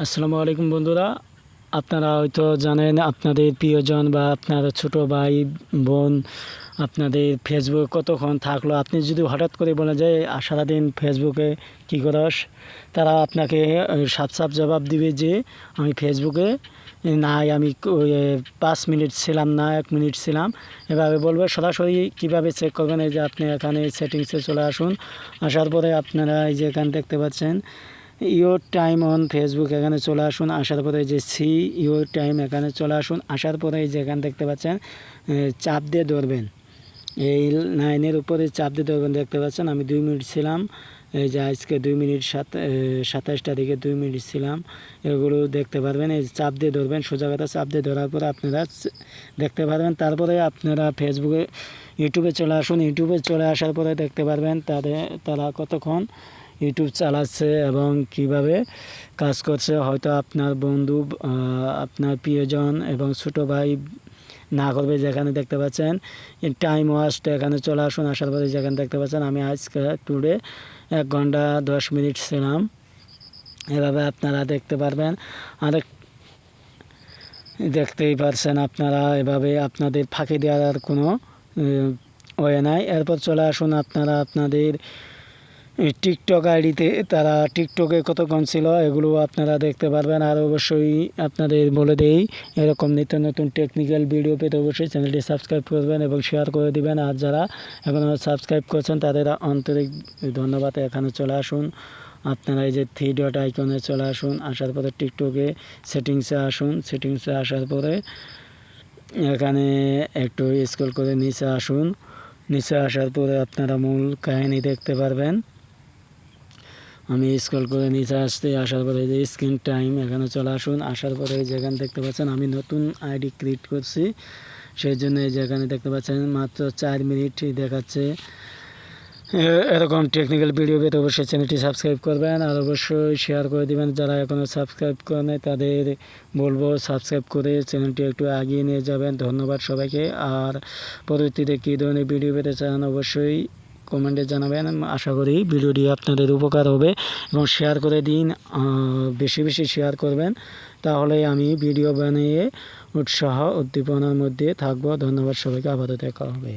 আসসালামু আলাইকুম বন্ধুরা, আপনারা হয়তো জানেন আপনাদের প্রিয়জন বা আপনার ছোট ভাই বোন আপনাদের ফেসবুক কতক্ষণ থাকলো। আপনি যদি হঠাৎ করে বলে যে সারাদিন ফেসবুকে কী করস, তারা আপনাকে সাপ সাপ জবাব দিবে যে আমি ফেসবুকে নাই, আমি 5 মিনিট ছিলাম না, 1 মিনিট ছিলাম। এভাবে বলবে। সরাসরি কীভাবে চেক করবেন, এই যে আপনি এখানে সেটিংসে চলে আসুন। আসার পরে আপনারা এই যে এখানে দেখতে পাচ্ছেন ইওর টাইম অন ফেসবুক, এখানে চলে আসুন। আসার পরে যে সি ইওর টাইম, এখানে চলে আসুন। আসার পরে এই যে এখানে দেখতে পাচ্ছেন চাপ দিয়ে ধরবেন, এই লাইনের উপরে চাপ দিয়ে ধরবেন। দেখতে পাচ্ছেন আমি 2 মিনিট ছিলাম। এই যে আজকে 2 মিনিট 27 তারিখে 2 মিনিট ছিলাম, এগুলো দেখতে পারবেন। এই চাপ দিয়ে ধরবেন, সোজা কথা চাপ দিয়ে ধরার পরে আপনারা দেখতে পারবেন। তারপরে আপনারা ফেসবুকে ইউটিউবে চলে আসুন। ইউটিউবে চলে আসার পরে দেখতে পারবেন তারা কতক্ষণ ইউটিউব চালাচ্ছে এবং কিভাবে কাজ করছে। হয়তো আপনার বন্ধু, আপনার প্রিয়জন এবং ছোটো ভাই না করবে। যেখানে দেখতে পাচ্ছেন টাইম ওয়াস্ট, এখানে চলে আসুন। আসার পরে যেখানে দেখতে পাচ্ছেন আমি আজকে টুডে 1 ঘন্টা 10 মিনিট ছিলাম। এভাবে আপনারা দেখতে পারবেন। আরেক দেখতেই পারছেন আপনারা, এভাবে আপনাদের ফাঁকি দেওয়ার কোনো ওয়ে নাই। এরপর চলে আসুন আপনারা আপনাদের টিকটক আইডিতে, তারা টিকটকে কতক্ষণ ছিল এগুলো আপনারা দেখতে পারবেন। আর অবশ্যই আপনাদের বলে দেই, এরকম নিত্য নতুন টেকনিক্যাল ভিডিও পেতে অবশ্যই চ্যানেলটি সাবস্ক্রাইব করবেন এবং শেয়ার করে দিবেন। আর যারা এখনও সাবস্ক্রাইব করছেন তাদের আন্তরিক ধন্যবাদ। এখানে চলে আসুন আপনারা, এই যে 3 ডট আইকনে চলে আসুন। আসার পরে টিকটকে সেটিংসে আসুন। সেটিংসে আসার পরে এখানে একটু স্ক্রল করে নিচে আসুন। নিচে আসার পরে আপনারা মূল কাহিনী দেখতে পারবেন। আমি স্ক্রল করে নিচে আসার পরে যে স্ক্রিন টাইম, এখানে চলে আসুন। আসার পরে যেখানে দেখতে পাচ্ছেন আমি নতুন আইডি ক্রিয়েট করছি, সেই জন্য যেখানে দেখতে পাচ্ছেন মাত্র 4 মিনিট দেখাচ্ছে। এরকম টেকনিক্যাল ভিডিও পেতে অবশ্যই চ্যানেলটি সাবস্ক্রাইব করবেন আর অবশ্যই শেয়ার করে দিবেন। যারা এখনও সাবস্ক্রাইব করেন তাদের বলবো সাবস্ক্রাইব করে চ্যানেলটি একটু এগিয়ে নিয়ে যাবেন। ধন্যবাদ সবাইকে। আর পরবর্তীতে কী ধরনের ভিডিও পেতে চান অবশ্যই কমেন্টে জানাবেন। আশা করি ভিডিওটি আপনাদের উপকার হবে এবং শেয়ার করে দিন, বেশি বেশি শেয়ার করবেন, তাহলে আমি ভিডিও বানিয়ে উৎসাহ উদ্দীপনার মধ্যে থাকবো। ধন্যবাদ সবাইকে, আবারও দেখা হবে।